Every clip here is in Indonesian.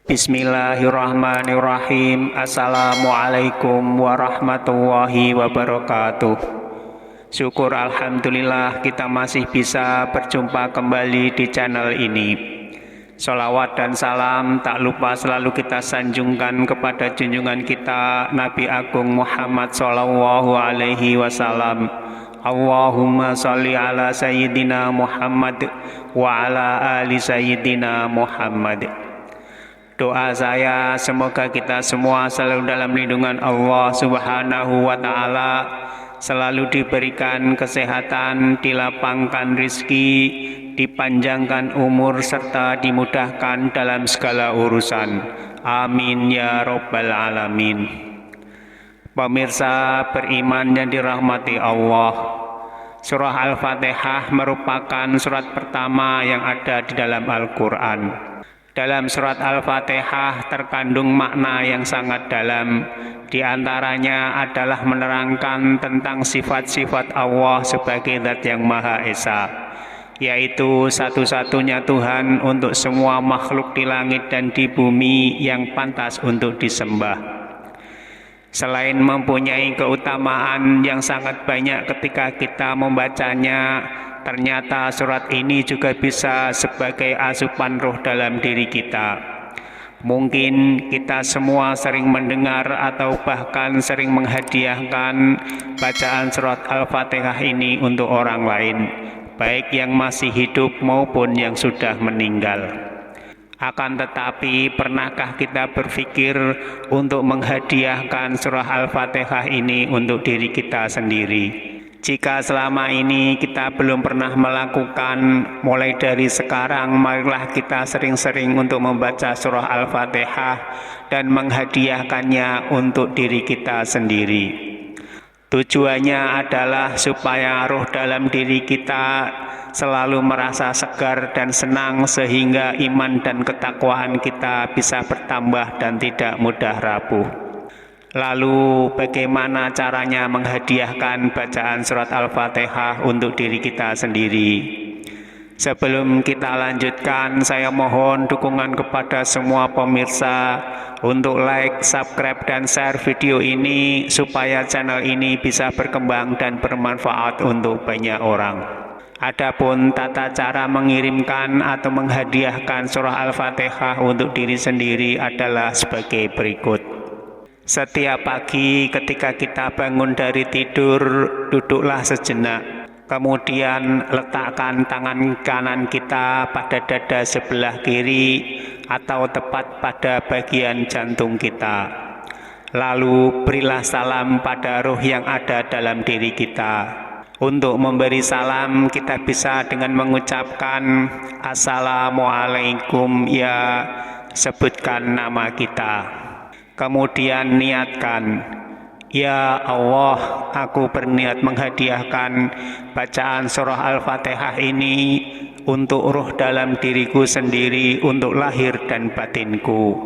Bismillahirrahmanirrahim. Assalamualaikum warahmatullahi wabarakatuh. Syukur alhamdulillah kita masih bisa berjumpa kembali di channel ini. Sholawat dan salam tak lupa selalu kita sanjungkan kepada junjungan kita Nabi Agung Muhammad Sallallahu Alaihi Wasallam. Allahumma sholli ala Sayyidina Muhammad wa ala ali Sayyidina Muhammad. Doa saya semoga kita semua selalu dalam lindungan Allah Subhanahu wa Ta'ala, selalu diberikan kesehatan, dilapangkan rizki, dipanjangkan umur, serta dimudahkan dalam segala urusan. Amin ya Rabbal Alamin. Pemirsa beriman yang dirahmati Allah, Surah Al-Fatihah merupakan surat pertama yang ada di dalam Al-Quran. Dalam surat Al-Fatihah terkandung makna yang sangat dalam. Di antaranya adalah menerangkan tentang sifat-sifat Allah sebagai Zat yang Maha Esa, yaitu satu-satunya Tuhan untuk semua makhluk di langit dan di bumi yang pantas untuk disembah. Selain mempunyai keutamaan yang sangat banyak ketika kita membacanya, ternyata surat ini juga bisa sebagai asupan roh dalam diri kita. Mungkin kita semua sering mendengar atau bahkan sering menghadiahkan bacaan surat Al-Fatihah ini untuk orang lain, baik yang masih hidup maupun yang sudah meninggal. Akan tetapi, pernahkah kita berpikir untuk menghadiahkan surah Al-Fatihah ini untuk diri kita sendiri? Jika selama ini kita belum pernah melakukan, mulai dari sekarang marilah kita sering-sering untuk membaca surah Al-Fatihah dan menghadiahkannya untuk diri kita sendiri. Tujuannya adalah supaya roh dalam diri kita selalu merasa segar dan senang, sehingga iman dan ketakwaan kita bisa bertambah dan tidak mudah rapuh. Lalu bagaimana caranya menghadiahkan bacaan surat Al-Fatihah untuk diri kita sendiri? Sebelum kita lanjutkan, saya mohon dukungan kepada semua pemirsa untuk like, subscribe, dan share video ini supaya channel ini bisa berkembang dan bermanfaat untuk banyak orang. Adapun tata cara mengirimkan atau menghadiahkan surah Al-Fatihah untuk diri sendiri adalah sebagai berikut. Setiap pagi ketika kita bangun dari tidur, duduklah sejenak. Kemudian letakkan tangan kanan kita pada dada sebelah kiri atau tepat pada bagian jantung kita. Lalu berilah salam pada roh yang ada dalam diri kita. Untuk memberi salam kita bisa dengan mengucapkan Assalamualaikum, ya, sebutkan nama kita. Kemudian niatkan, ya Allah, aku berniat menghadiahkan bacaan surah Al-Fatihah ini untuk roh dalam diriku sendiri, untuk lahir dan batinku.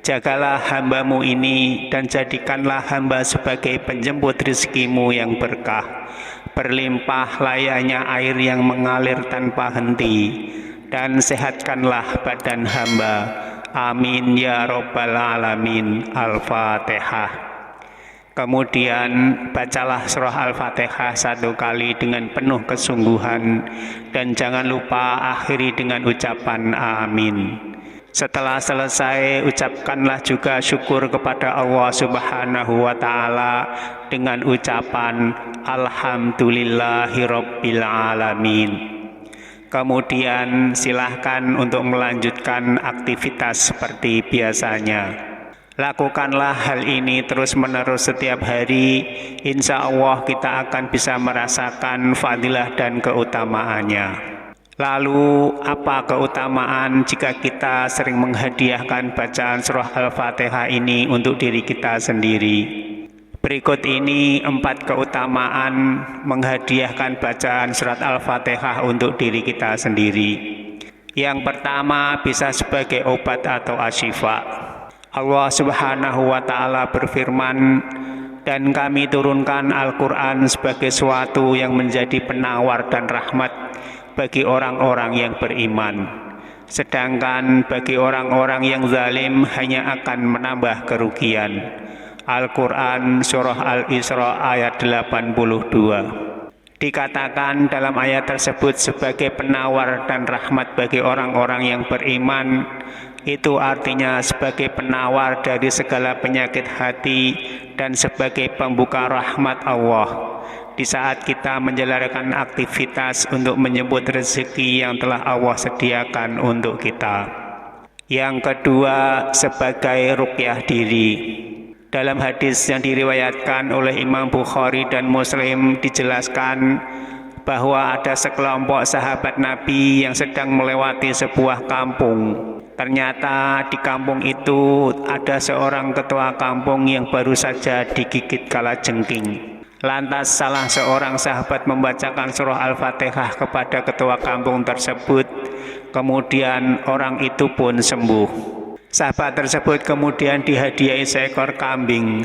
Jagalah hambamu ini dan jadikanlah hamba sebagai penjemput rizkimu yang berkah, berlimpah layaknya air yang mengalir tanpa henti, dan sehatkanlah badan hamba. Amin ya Rabbal Alamin. Al-Fatihah. Kemudian bacalah surah Al-Fatihah satu kali dengan penuh kesungguhan, dan jangan lupa akhiri dengan ucapan amin. Setelah selesai, ucapkanlah juga syukur kepada Allah Subhanahu wa Ta'ala dengan ucapan Alhamdulillahirabbil alamin. Kemudian silahkan untuk melanjutkan aktivitas seperti biasanya. Lakukanlah hal ini terus-menerus setiap hari. Insya Allah kita akan bisa merasakan fadilah dan keutamaannya. Lalu apa keutamaan jika kita sering menghadiahkan bacaan surah Al-Fatihah ini untuk diri kita sendiri? Berikut ini 4 keutamaan menghadiahkan bacaan surat Al-Fatihah untuk diri kita sendiri. Yang pertama, bisa sebagai obat atau asyifa. Allah Subhanahu wa Ta'ala berfirman, dan kami turunkan Al-Quran sebagai suatu yang menjadi penawar dan rahmat bagi orang-orang yang beriman. sedangkan bagi orang-orang yang zalim hanya akan menambah kerugian. Al-Quran Surah Al-Isra ayat 82. Dikatakan dalam ayat tersebut sebagai penawar dan rahmat bagi orang-orang yang beriman. Itu artinya sebagai penawar dari segala penyakit hati dan sebagai pembuka rahmat Allah di saat kita menjalankan aktivitas untuk menyebut rezeki yang telah Allah sediakan untuk kita. Yang kedua, sebagai ruqyah diri. Dalam hadis yang diriwayatkan oleh Imam Bukhari dan Muslim dijelaskan bahwa ada sekelompok sahabat Nabi yang sedang melewati sebuah kampung. Ternyata di kampung itu ada seorang ketua kampung yang baru saja digigit kalajengking. Lantas salah seorang sahabat membacakan surah Al-Fatihah kepada ketua kampung tersebut. Kemudian orang itu pun sembuh. Sahabat tersebut kemudian dihadiahi seekor kambing.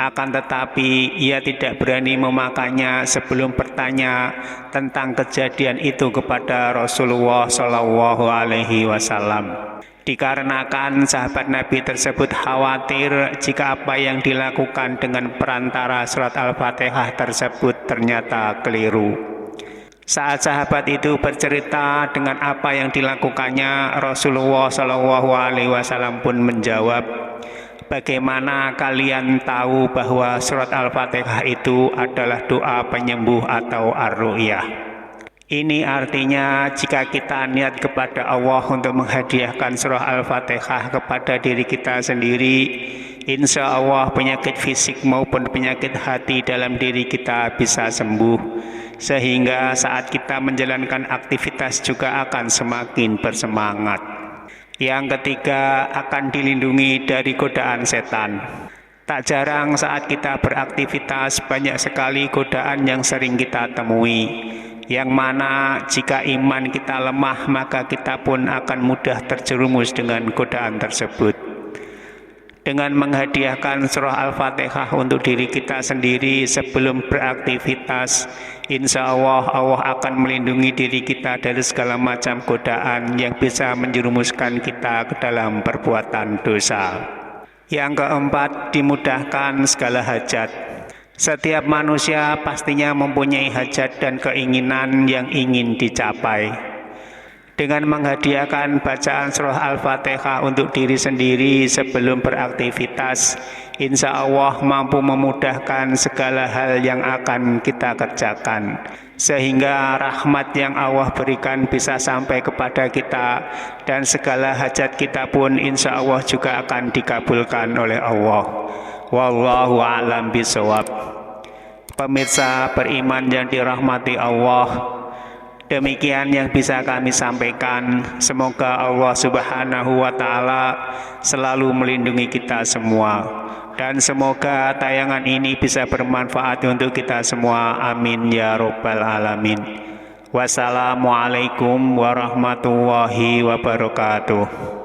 Akan tetapi ia tidak berani memakannya sebelum bertanya tentang kejadian itu kepada Rasulullah Shallallahu Alaihi Wasallam. Dikarenakan sahabat Nabi tersebut khawatir jika apa yang dilakukan dengan perantara surat Al-Fatihah tersebut ternyata keliru. Saat sahabat itu bercerita dengan apa yang dilakukannya, Rasulullah Shallallahu Alaihi Wasallam pun menjawab, bagaimana kalian tahu bahwa surat Al-Fatihah itu adalah doa penyembuh atau ar-ru'yah? Ini artinya jika kita niat kepada Allah untuk menghadiahkan surah Al-Fatihah kepada diri kita sendiri, insya Allah penyakit fisik maupun penyakit hati dalam diri kita bisa sembuh, sehingga saat kita menjalankan aktivitas juga akan semakin bersemangat. Yang ketiga, akan dilindungi dari godaan setan. Tak jarang saat kita beraktivitas banyak sekali godaan yang sering kita temui, yang mana jika iman kita lemah maka kita pun akan mudah terjerumus dengan godaan tersebut. Dengan menghadiahkan surah Al-Fatihah untuk diri kita sendiri sebelum beraktivitas, insya Allah akan melindungi diri kita dari segala macam godaan yang bisa menjerumuskan kita ke dalam perbuatan dosa. Yang keempat, dimudahkan segala hajat. Setiap manusia pastinya mempunyai hajat dan keinginan yang ingin dicapai. Dengan menghadiahkan bacaan surah Al-Fatihah untuk diri sendiri sebelum beraktivitas, insya Allah mampu memudahkan segala hal yang akan kita kerjakan, sehingga rahmat yang Allah berikan bisa sampai kepada kita, dan segala hajat kita pun insya Allah juga akan dikabulkan oleh Allah. Wallahu a'lam bishawab. Pemirsa beriman yang dirahmati Allah, demikian yang bisa kami sampaikan. Semoga Allah Subhanahu wa Ta'ala selalu melindungi kita semua, dan semoga tayangan ini bisa bermanfaat untuk kita semua. Amin ya Rabbal Alamin. Wassalamualaikum warahmatullahi wabarakatuh.